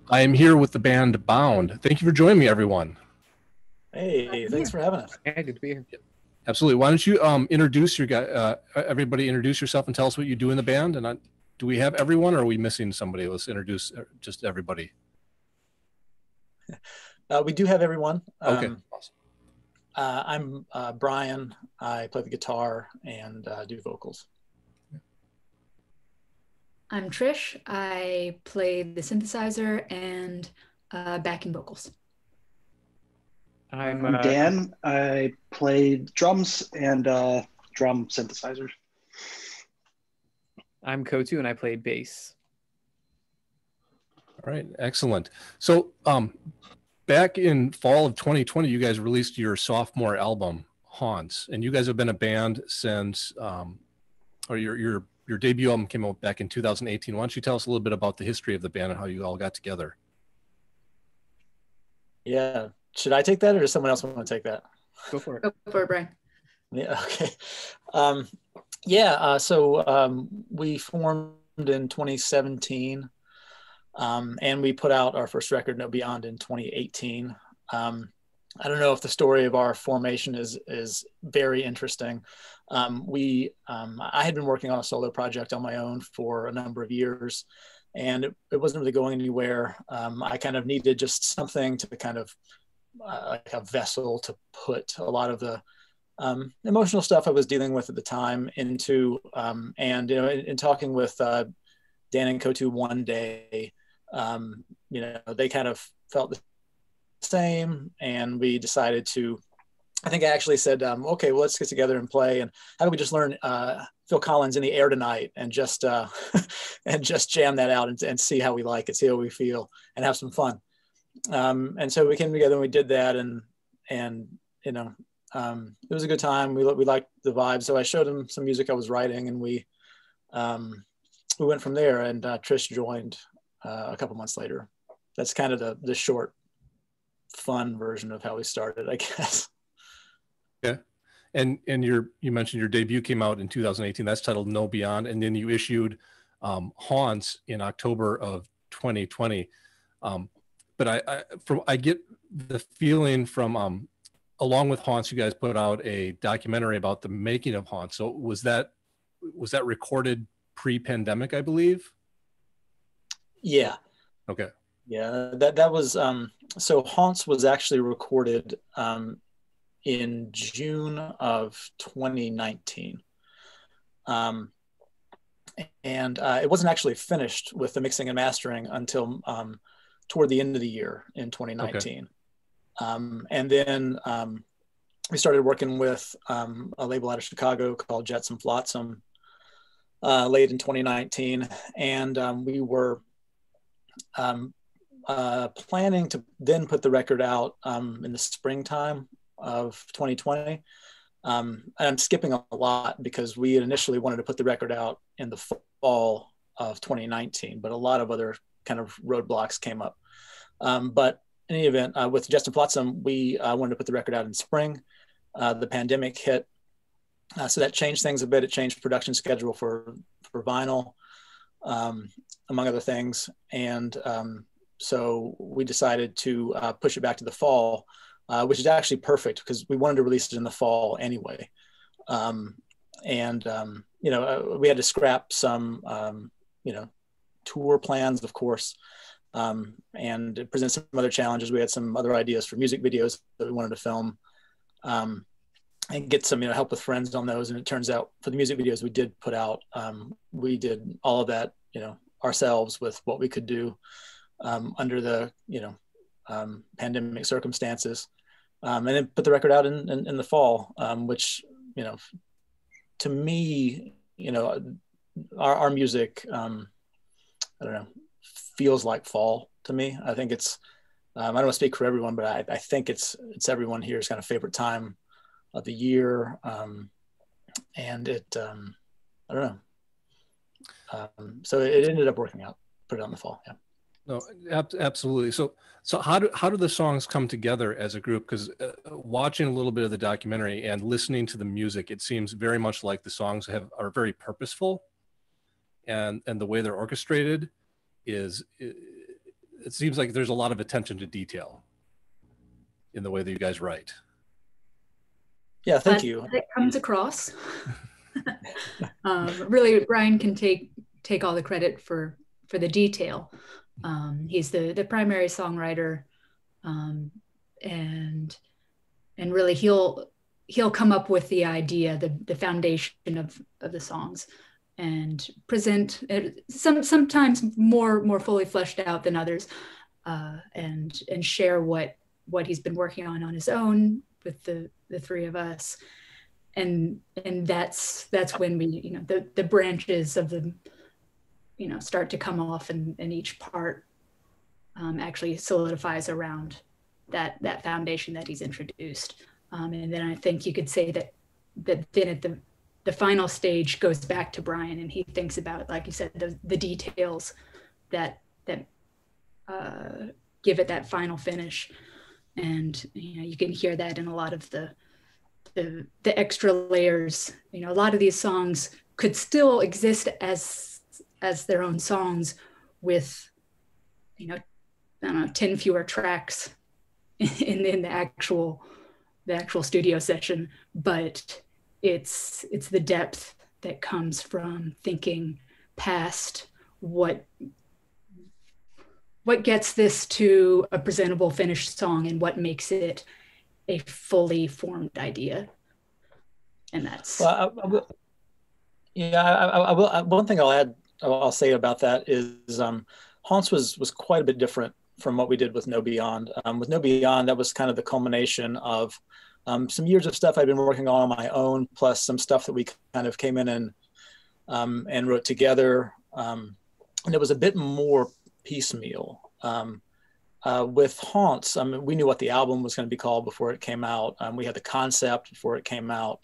I am here with the band Bound. Thank you for joining me, everyone. Hey, thanks for having us. Yeah, good to be here. Absolutely. Why don't you introduce your guy? Everybody, introduce yourself and tell us what you do in the band. And do we have everyone, or are we missing somebody? Let's introduce just everybody. We do have everyone. Okay. Awesome. I'm Brian. I play the guitar and do vocals. I'm Trish. I play the synthesizer and backing vocals. I'm Dan. I play drums and drum synthesizers. I'm Kotu and I play bass. All right, excellent. So back in fall of 2020, you guys released your sophomore album, Haunts, and you guys have been a band since, or your debut album came out back in 2018. Why don't you tell us a little bit about the history of the band and how you all got together? Yeah. Should I take that or does someone else want to take that? Go for it. Go for it, Brian. Yeah, okay. We formed in 2017 and we put out our first record, No Beyond, in 2018. I don't know if the story of our formation is very interesting. I had been working on a solo project on my own for a number of years, and it wasn't really going anywhere. I kind of needed just something to kind of like a vessel to put a lot of the emotional stuff I was dealing with at the time into. And in talking with Dan and Kotu one day, they kind of felt the same, and we decided to. I think I actually said, okay, well, let's get together and play. And how do we just learn Phil Collins, In the Air Tonight, and just and just jam that out and see how we like it, see how we feel, and have some fun. And so we came together and we did that, and it was a good time. We liked the vibe. So I showed him some music I was writing, and we went from there. And Trish joined a couple months later. That's kind of the short, fun version of how we started, I guess. Okay. And you mentioned your debut came out in 2018. That's titled No Beyond, and then you issued Haunts in October of 2020. But I get the feeling from along with Haunts, you guys put out a documentary about the making of Haunts. So was that recorded pre-pandemic, I believe? Yeah. Okay. Yeah, that was so Haunts was actually recorded in June of 2019. And it wasn't actually finished with the mixing and mastering until toward the end of the year in 2019. Okay. And then we started working with a label out of Chicago called Jetsam Flotsam late in 2019. And we were planning to then put the record out in the springtime of 2020. And I'm skipping a lot because we had initially wanted to put the record out in the fall of 2019, but a lot of other kind of roadblocks came up. But in any event, with Justin Flotsam, we wanted to put the record out in spring. The pandemic hit, so that changed things a bit. It changed production schedule for vinyl, among other things. And so we decided to push it back to the fall, which is actually perfect because we wanted to release it in the fall anyway. We had to scrap some, tour plans, of course, and it presented some other challenges. We had some other ideas for music videos that we wanted to film, and get some, help with friends on those. And it turns out for the music videos we did put out, we did all of that, ourselves with what we could do under the, pandemic circumstances. And then put the record out in the fall, which, to me, our music, I don't know, feels like fall to me. I think it's, I don't want to speak for everyone, but I think it's everyone here's kind of favorite time of the year. And it, I don't know. So it ended up working out, put it on the fall. Yeah. No, absolutely. So how do the songs come together as a group? Because watching a little bit of the documentary and listening to the music, it seems very much like the songs are very purposeful, and the way they're orchestrated is it seems like there's a lot of attention to detail in the way that you guys write. Yeah, thank you. That comes across. Really, Brian can take all the credit for the detail. He's the primary songwriter, and really he'll come up with the idea, the foundation of the songs, and present it sometimes more fully fleshed out than others, and share what he's been working on his own with the three of us. And that's when we, the branches of the, start to come off, and each part actually solidifies around that foundation that he's introduced. And then I think you could say that then at the final stage goes back to Brian, and he thinks about, like you said, the details that give it that final finish. And you can hear that in a lot of the extra layers. A lot of these songs could still exist as their own songs with, I don't know, 10 fewer tracks in the actual studio session, but it's the depth that comes from thinking past what gets this to a presentable finished song, and what makes it a fully formed idea. And that's I will. One thing I'll say about that is Haunts was quite a bit different from what we did with No Beyond. With No Beyond, that was kind of the culmination of some years of stuff I'd been working on my own, plus some stuff that we kind of came in and wrote together. And it was a bit more piecemeal. With Haunts, we knew what the album was going to be called before it came out. We had the concept before it came out.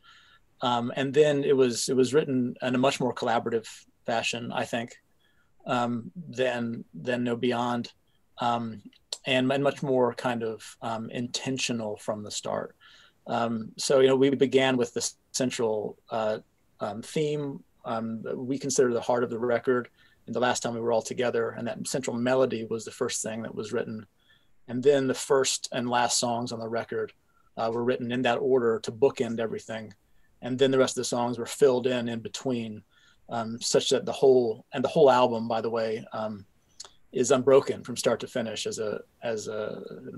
And then it was written in a much more collaborative fashion, I think, than No Beyond, and much more kind of intentional from the start. So, we began with the central theme. We consider the heart of the record, and the last time we were all together, and that central melody was the first thing that was written. And then the first and last songs on the record were written in that order to bookend everything. And then the rest of the songs were filled in between, such that the whole album, by the way, is unbroken from start to finish as a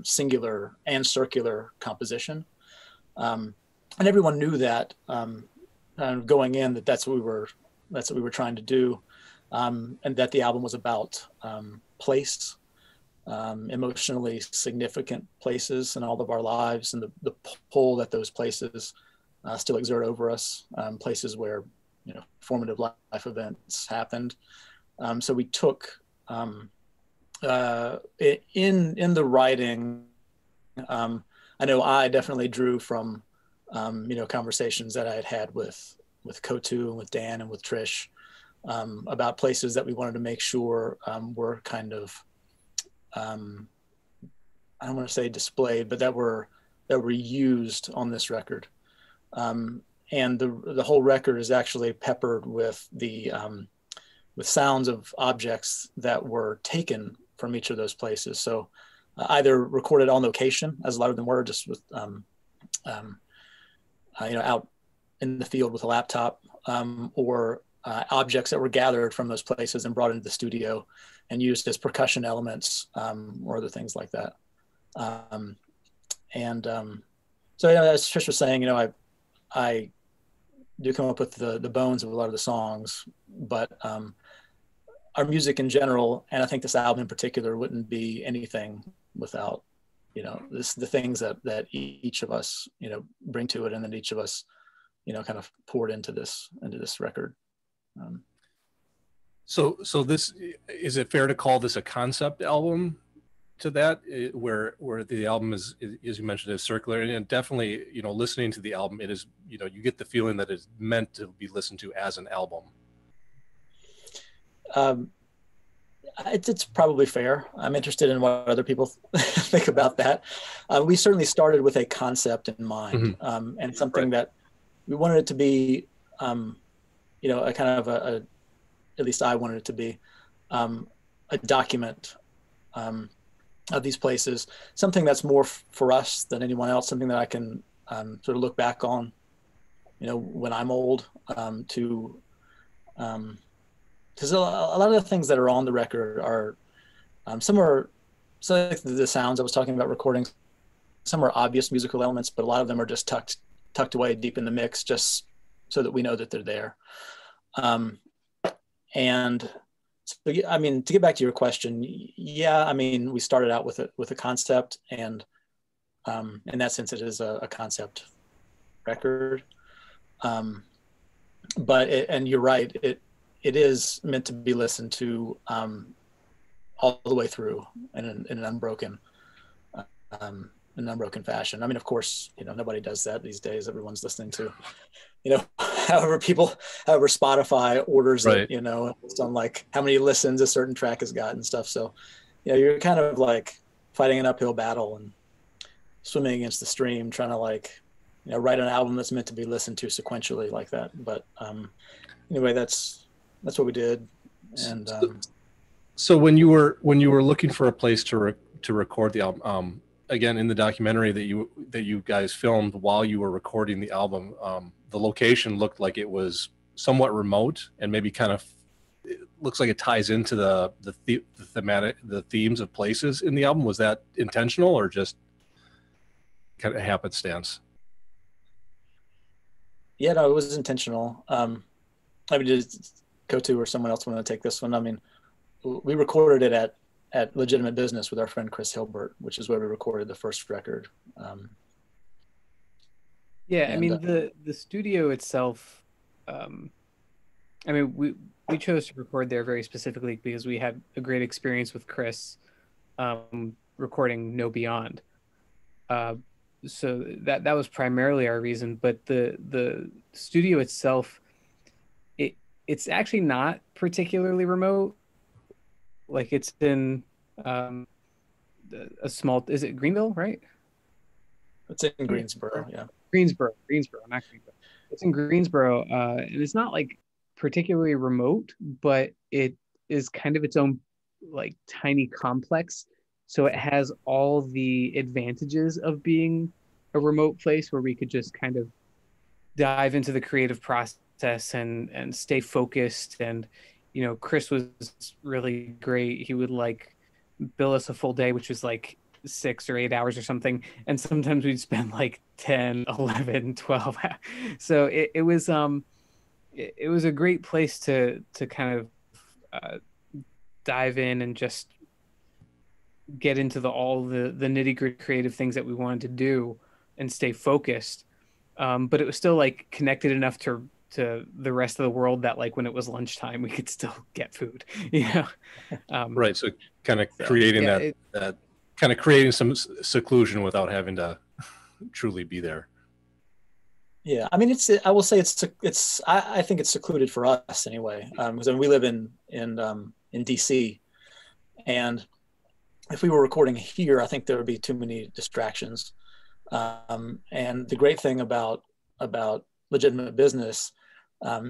singular and circular composition. And everyone knew that going in, that's what we were trying to do. And that the album was about place, emotionally significant places in all of our lives, and the pull that those places still exert over us, places where formative life events happened. So we took in the writing. I know I definitely drew from conversations that I had with Kotu and with Dan and with Trish. About places that we wanted to make sure were kind of, I don't want to say displayed, but that were used on this record. And the whole record is actually peppered with with sounds of objects that were taken from each of those places. So either recorded on location, as a lot of them were, just with out in the field with a laptop, or objects that were gathered from those places and brought into the studio and used as percussion elements, or other things like that. So as Trish was saying, I do come up with the bones of a lot of the songs, but our music in general, and I think this album in particular, wouldn't be anything without the things that each of us bring to it, and then each of us kind of poured into this record. So this, is it fair to call this a concept album to that, where the album is, as you mentioned, is circular, and definitely, listening to the album, it is, you get the feeling that it's meant to be listened to as an album? It's probably fair. I'm interested in what other people think about that. We certainly started with a concept in mind, and something that we wanted it to be, a kind of at least I wanted it to be, a document of these places, something that's more for us than anyone else, something that I can sort of look back on, when I'm old, to because a lot of the things that are on the record are some like the sounds I was talking about recording. Some are obvious musical elements, but a lot of them are just tucked away deep in the mix, just so that we know that they're there. And so, I mean, to get back to your question, yeah, I mean, we started out with a concept, and in that sense, it is a concept record. But and you're right, it is meant to be listened to all the way through in an unbroken fashion. I mean, of course, nobody does that these days. Everyone's listening to, however Spotify orders right. it, based on like how many listens a certain track has got and stuff. So, you're kind of like fighting an uphill battle and swimming against the stream, trying to like, write an album that's meant to be listened to sequentially like that. But anyway, that's what we did. And so when you were looking for a place to record the album, again, in the documentary that you guys filmed while you were recording the album, the location looked like it was somewhat remote, and maybe kind of, it looks like it ties into the themes of places in the album. Was that intentional or just kind of happenstance? Yeah, no, it was intentional. I mean, did Kotu or someone else want to take this one? I mean, we recorded it at Legitimate Business with our friend Chris Hilbert, which is where we recorded the first record. Yeah, I mean, the studio itself, I mean, we chose to record there very specifically because we had a great experience with Chris recording No Beyond. So that was primarily our reason, but the studio itself, it's actually not particularly remote. Like, it's in a small, is it Greenville, right? It's in Greensboro, yeah. Greensboro, not Greenville. It's in Greensboro, and it's not like particularly remote, but it is kind of its own like tiny complex. So it has all the advantages of being a remote place where we could just kind of dive into the creative process and stay focused. And, Chris was really great. He would like bill us a full day, which was like 6 or 8 hours or something. And sometimes we'd spend like 10, 11, 12. So it was a great place to kind of dive in and just get into all the nitty gritty creative things that we wanted to do and stay focused. But it was still like connected enough to the rest of the world that like when it was lunchtime, we could still get food, Right. So kind of creating that kind of creating some seclusion without having to truly be there. Yeah. I mean, I will say I think it's secluded for us anyway. Because we live in D.C. and if we were recording here, I think there would be too many distractions. And the great thing about Legitimate Business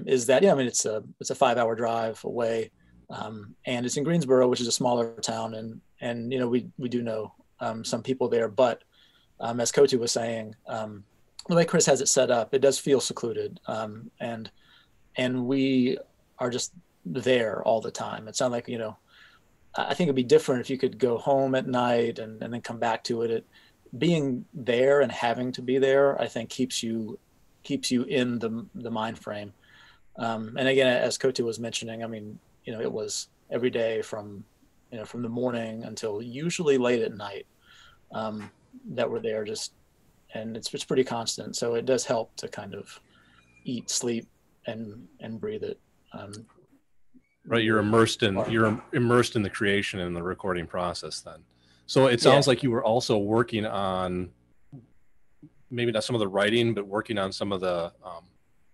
is that, I mean, it's a 5-hour drive away, and it's in Greensboro, which is a smaller town, and we do know some people there, but as Kotu was saying, the way Chris has it set up, it does feel secluded, and we are just there all the time. It's not like, I think it'd be different if you could go home at night and then come back to it. Being there and having to be there, I think keeps you in the mind frame. And again, as Kotu was mentioning, I mean, it was every day from the morning until usually late at night that we're there, and it's pretty constant. So it does help to kind of eat, sleep, and breathe it. Right, you're immersed in the creation and the recording process then. So it sounds like you were also working on maybe not some of the writing, but working on some of the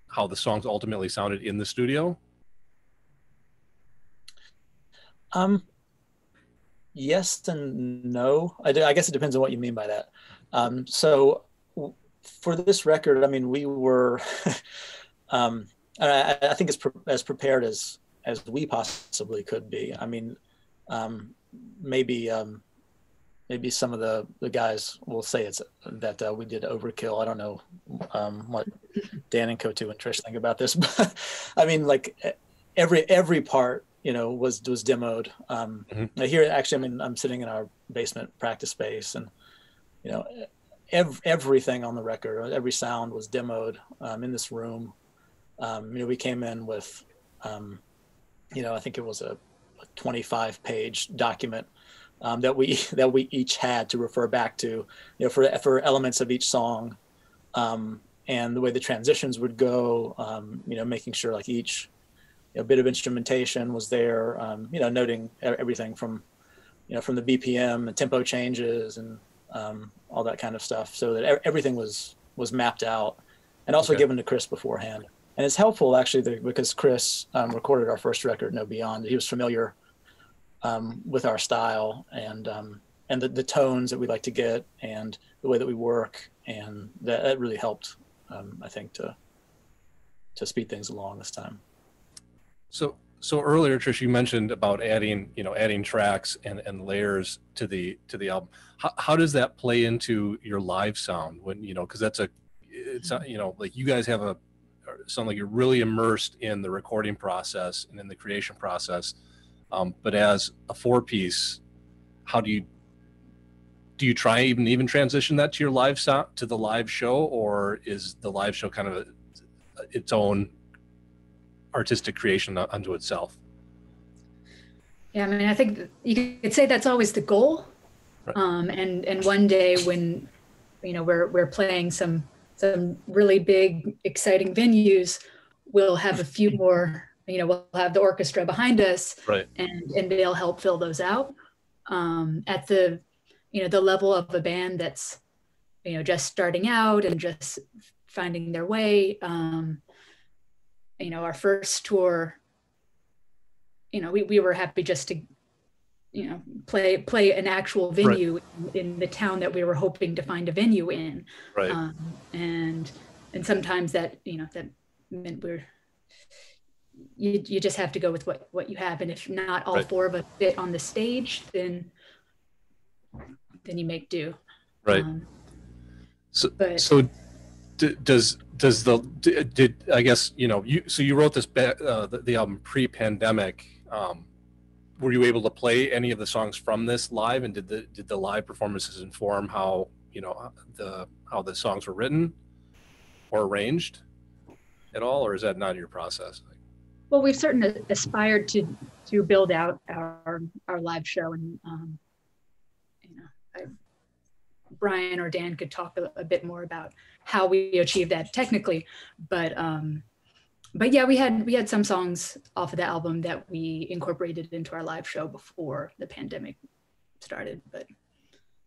how the songs ultimately sounded in the studio. Yes and no. I guess it depends on what you mean by that. So for this record, I mean, we were, I think as prepared as we possibly could be. I mean, maybe some of the guys will say it's that we did overkill. I don't know what Dan and Kotu and Trish think about this, but I mean, like every part, was demoed. Here, actually, I mean, I'm sitting in our basement practice space, and everything on the record, every sound was demoed in this room. We came in with, I think it was a 25-page document that we each had to refer back to, for elements of each song, and the way the transitions would go, making sure like each bit of instrumentation was there, noting everything from the BPM and tempo changes and all that kind of stuff, so that everything was mapped out and also given to Chris beforehand. And it's helpful actually because Chris recorded our first record, No Beyond. He was familiar with our style and the tones that we like to get and the way that we work, and that really helped, I think, to speed things along this time. So earlier, Trish, you mentioned about adding tracks and layers to the album. How does that play into your live sound when, because it's like you guys sound like you're really immersed in the recording process and in the creation process. But as a 4-piece, how do you try even transition that to your live sound, to the live show, or is the live show kind of its own artistic creation unto itself? Yeah, I mean, I think you could say that's always the goal. Right. And one day when, we're playing some really big, exciting venues, we'll have a few more, we'll have the orchestra behind us, right, and they'll help fill those out. At the, the level of a band that's, just starting out and just finding their way. Our first tour, we were happy just to, play an actual venue, right, in the town that we were hoping to find a venue in. Right. And sometimes that, that meant you just have to go with what you have. And if not all, right, 4 of us fit on the stage, then you make do. Right. Did I guess, you wrote this, the album pre-pandemic, were you able to play any of the songs from this live, and did the live performances inform how the songs were written or arranged at all, or is that not your process? Well, we've certainly aspired to build out our live show, and Brian or Dan could talk a bit more about how we achieve that technically, but yeah, we had some songs off of the album that we incorporated into our live show before the pandemic started. But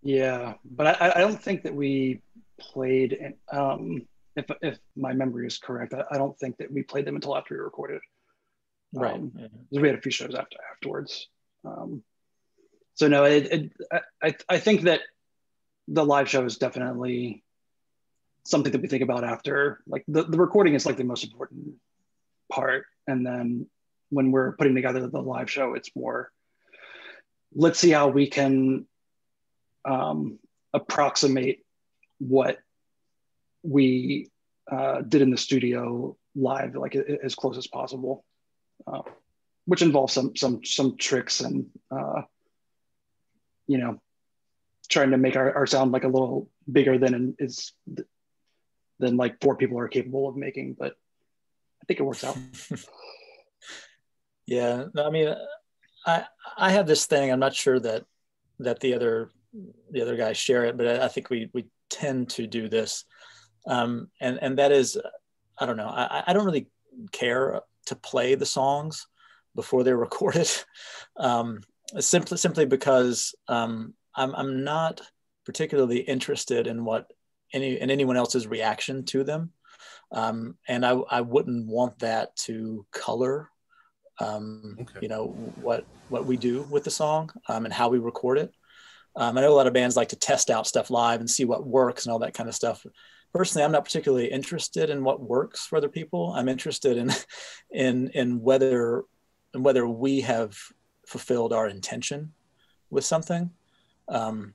yeah, but I don't think that we played. If my memory is correct, I don't think that we played them until after we recorded. Right. We had a few shows afterwards. So no, I think that the live show is definitely something that we think about after. Like the recording is like the most important part, and then when we're putting together the live show, it's more, let's see how we can approximate what we did in the studio live, like as close as possible, which involves some tricks and trying to make our sound like a little bigger than like 4 people are capable of making, but I think it works out. Yeah, I mean, I have this thing. I'm not sure that the other guys share it, but I think we tend to do this, and that is, I don't know. I don't really care to play the songs before they're recorded, simply because I'm not particularly interested in anyone else's reaction to them. And I wouldn't want that to color, what we do with the song, and how we record it. I know a lot of bands like to test out stuff live and see what works and all that kind of stuff. Personally, I'm not particularly interested in what works for other people. I'm interested in whether we have fulfilled our intention with something. And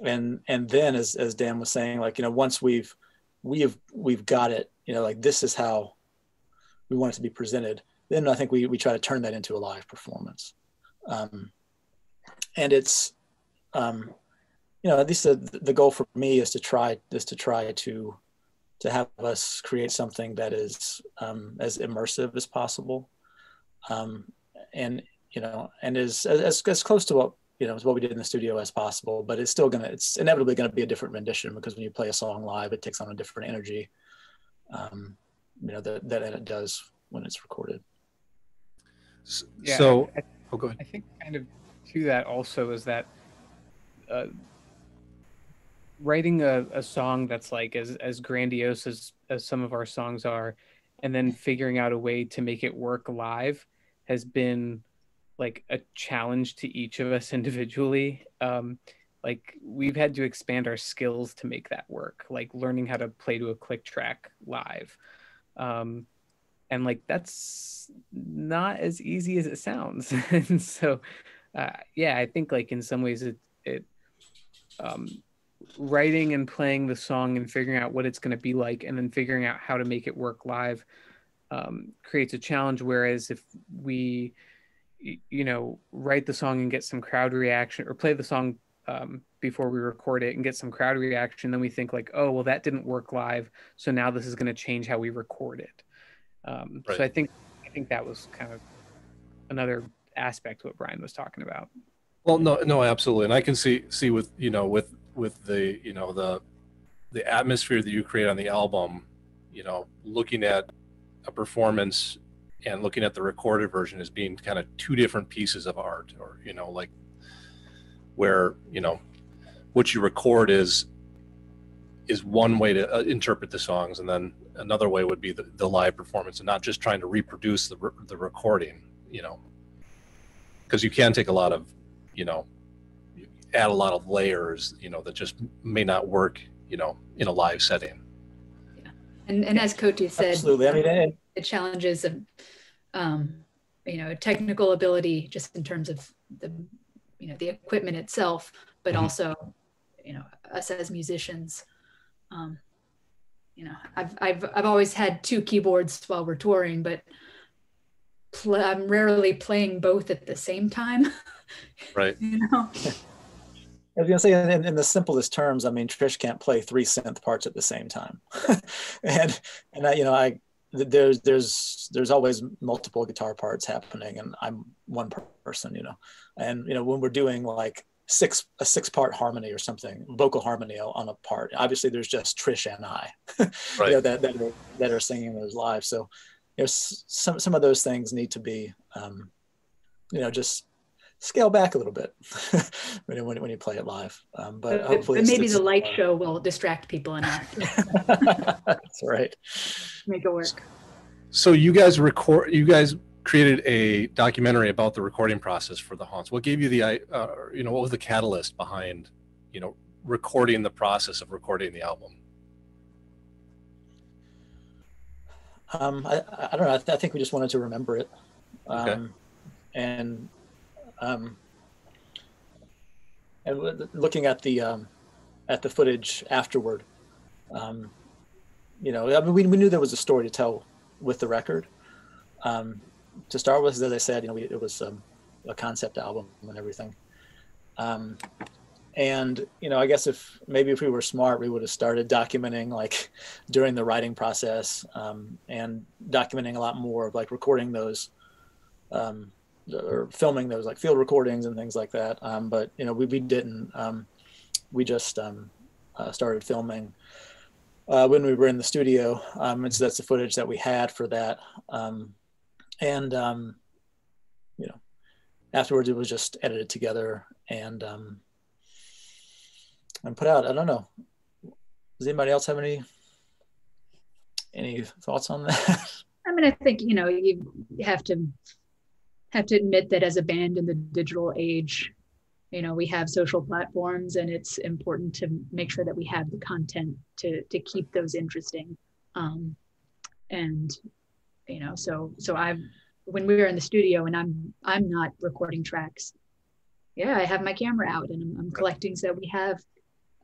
then as Dan was saying, like, once we've got it, like, this is how we want it to be presented, then I think we try to turn that into a live performance. And it's, at least the goal for me is to try to have us create something that is as immersive as possible, and is as close to what we did in the studio as possible. But it's inevitably gonna be a different rendition, because when you play a song live, it takes on a different energy, that it does when it's recorded. Yeah, so go ahead. I think kind of to that also is that writing a song that's like as grandiose as some of our songs are, and then figuring out a way to make it work live has been like a challenge to each of us individually. Like, we've had to expand our skills to make that work, like learning how to play to a click track live. And like, that's not as easy as it sounds. And so, yeah, I think like in some ways it writing and playing the song and figuring out what it's going to be like, and then figuring out how to make it work live, creates a challenge. Whereas if we, write the song and get some crowd reaction, or play the song before we record it and get some crowd reaction, then we think like, oh, well, that didn't work live, so now this is going to change how we record it. Right. So I think that was kind of another aspect of what Brian was talking about. Well, no, absolutely. And I can see with the, the atmosphere that you create on the album, looking at a performance and looking at the recorded version as being kind of two different pieces of art, or, like, where, what you record is one way to interpret the songs, and then another way would be the live performance, and not just trying to reproduce the recording, because you can take a lot of, add a lot of layers, that just may not work, in a live setting. Yeah. And as Koti said, absolutely. I mean, the challenges of, technical ability, just in terms of the equipment itself, but Mm-hmm. also, us as musicians. I've always had two keyboards while we're touring, but I'm rarely playing both at the same time. Right. I was gonna say, in the simplest terms, I mean, Trish can't play 3 synth parts at the same time, and there's always multiple guitar parts happening, and I'm one person, and when we're doing like a 6-part harmony or something, vocal harmony on a part, obviously there's just Trish and I, Right. that are singing those live. So there's some of those things need to be, just scale back a little bit when you play it live. But hopefully, but maybe the light show will distract people enough. That's right. Make it work. So you guys created a documentary about the recording process for the Haunts. What gave you what was the catalyst behind, recording the process of recording the album? I don't know. I think we just wanted to remember it. Okay. And looking at the footage afterward, I mean, we knew there was a story to tell with the record. To start with, as I said, it was a concept album and everything. And I guess if we were smart, we would have started documenting, like, during the writing process, and documenting a lot more of, like, recording those, or filming those, like, field recordings and things like that. But we didn't. We just started filming when we were in the studio, and so that's the footage that we had for that. And afterwards, it was just edited together and put out. I don't know. Does anybody else have any thoughts on that? I mean, I think you have to admit that as a band in the digital age, we have social platforms, and it's important to make sure that we have the content to keep those interesting. And so when we were in the studio, and I'm not recording tracks, yeah, I have my camera out and I'm collecting, so we have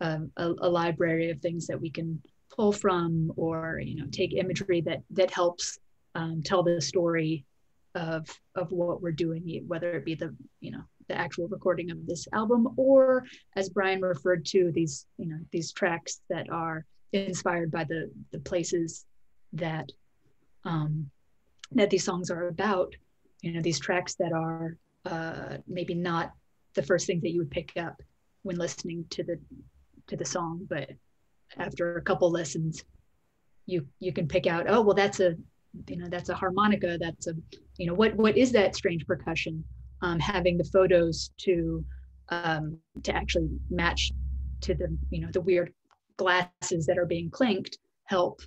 a library of things that we can pull from, or take imagery that helps tell the story of what we're doing, whether it be the actual recording of this album, or as Brian referred to, these tracks that are inspired by the places that that these songs are about. These tracks that are maybe not the first thing that you would pick up when listening to the song, but after a couple listens, you can pick out, oh well, that's a harmonica, that's a what is that strange percussion. Having the photos to actually match to the weird glasses that are being clinked help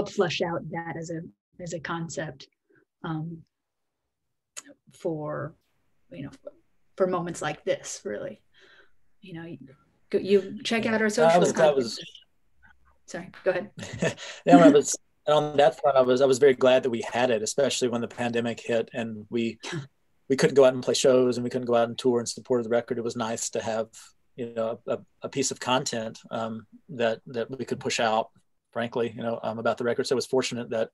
flesh out that as a concept for moments like this. Really, you check out our socials. Sorry, go ahead. Yeah, on that front, I was very glad that we had it, especially when the pandemic hit and we couldn't go out and play shows and we couldn't go out and tour and support the record. It was nice to have a piece of content that we could push out, frankly, about the record. So I was fortunate that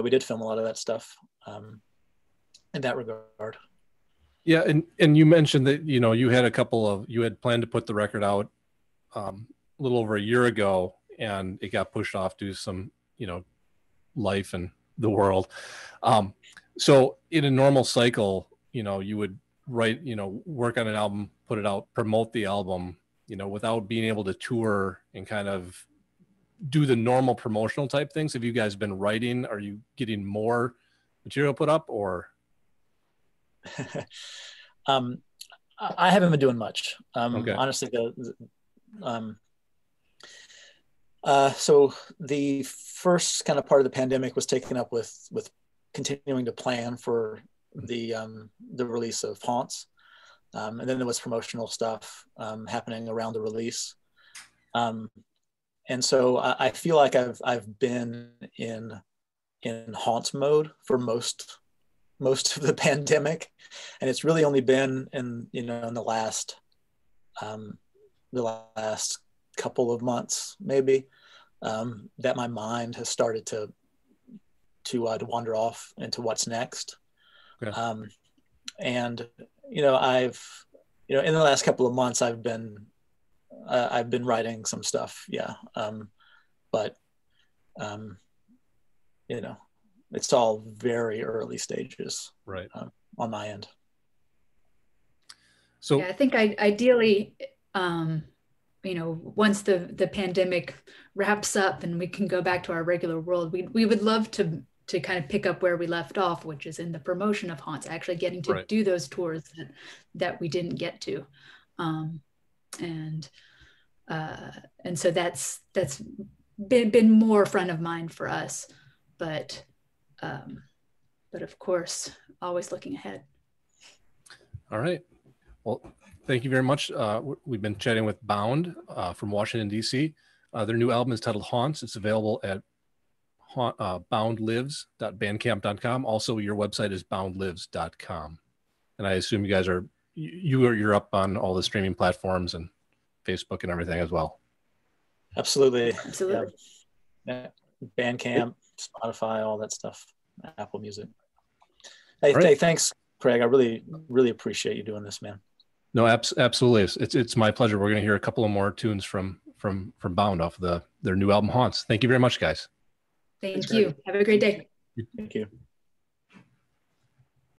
we did film a lot of that stuff in that regard. Yeah, and you mentioned that you had planned to put the record out a little over a year ago, and it got pushed off due to some life and the world. So in a normal cycle, you would write, work on an album, put it out, promote the album, without being able to tour and kind of do the normal promotional type things. Have you guys been writing? Are you getting more material put up, or? I haven't been doing much. Okay. Honestly, so the first kind of part of the pandemic was taken up with continuing to plan for the release of Haunts, and then there was promotional stuff happening around the release, and so I feel like I've been in Haunts mode for most of the pandemic, and it's really only been in the last couple of months maybe that my mind has started to wander off into what's next. Okay. And I've in the last couple of months I've been writing some stuff, but it's all very early stages, right, on my end. So yeah, I think ideally, once the pandemic wraps up and we can go back to our regular world, we would love to kind of pick up where we left off, which is in the promotion of Haunts, actually getting to right. do those tours that we didn't get to, and so that's been more front of mind for us, but of course, always looking ahead. All right. Well, thank you very much. We've been chatting with Bound from Washington, D.C. Their new album is titled Haunts. It's available at boundlives.bandcamp.com. Also, your website is boundlives.com. And I assume you guys you're up on all the streaming platforms and Facebook and everything as well. Absolutely. Yeah. Bandcamp, Spotify, all that stuff, Apple Music. Hey, thanks, Craig. I really, really appreciate you doing this, man. No, absolutely. It's my pleasure. We're going to hear a couple of more tunes from Bound off their new album Haunts. Thank you very much, guys. Thank you. Have a great day. Thank you.